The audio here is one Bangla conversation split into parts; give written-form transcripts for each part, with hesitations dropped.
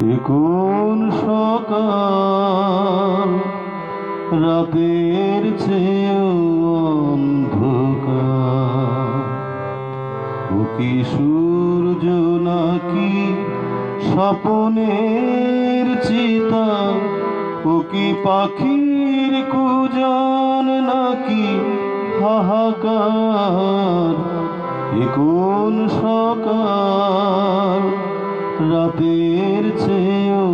এ কোন সকাল, রাতের চেয়েও অন্ধকার। ও কি সূর্য নাকি স্বপ্নের চিতা, ও কি পাখির কুজন নাকি হাহাকার। এ কোন সকাল, রাতের চেয়েও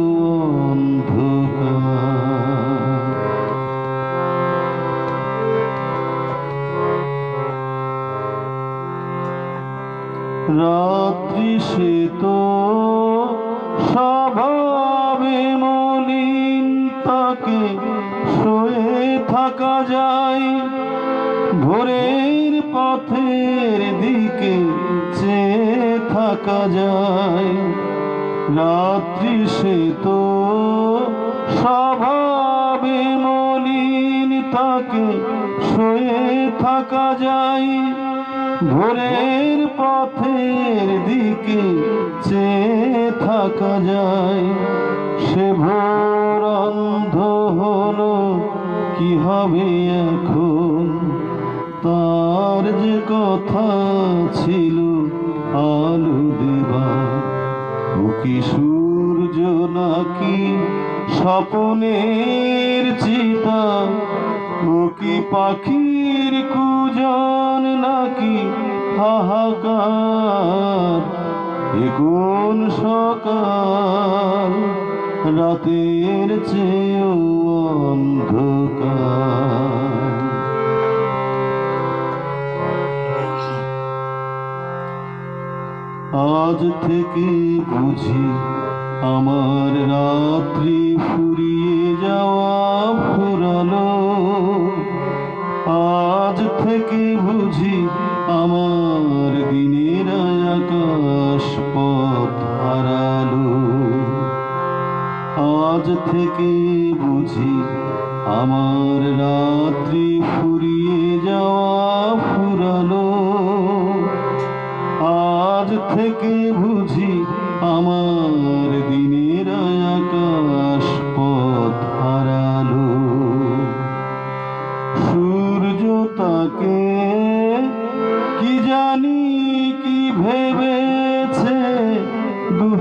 অন্ধকার। রাত্রি সে তো স্বভাবে মলিন, তাকে শুয়ে থাকা যায়। ভোরের পথের দিকে চেয়ে থাকা যায়। রাত্রি সে তো স্বভাবে মলিন, তাকে শুয়ে থাকা যায়। ভোরের পথের দিকে চেয়ে থাকা যায়। সে ভোর অন্ধ হলো, কি হবে এখন? তার যে কথা ছিল আলো দেবার। ও কি সূর্য নাকি স্বপ্নের চিতা, ও কি পাখির কুজন নাকি হাহাকার। এ কোন সকাল, রাতের চেয়েও অন্ধকার। আজ থেকে বুঝি আমার রাত্রি ফুরিয়ে যাওয়া ফুরালো। আজ থেকে বুঝি আমার দিনের আকাশ পথ হারালো। আজ থেকে বুঝি আমার রাত্রি ফুরিয়ে যাওয়া ফুরালো। আজ থেকে বুঝি আমার দিনের আকাশ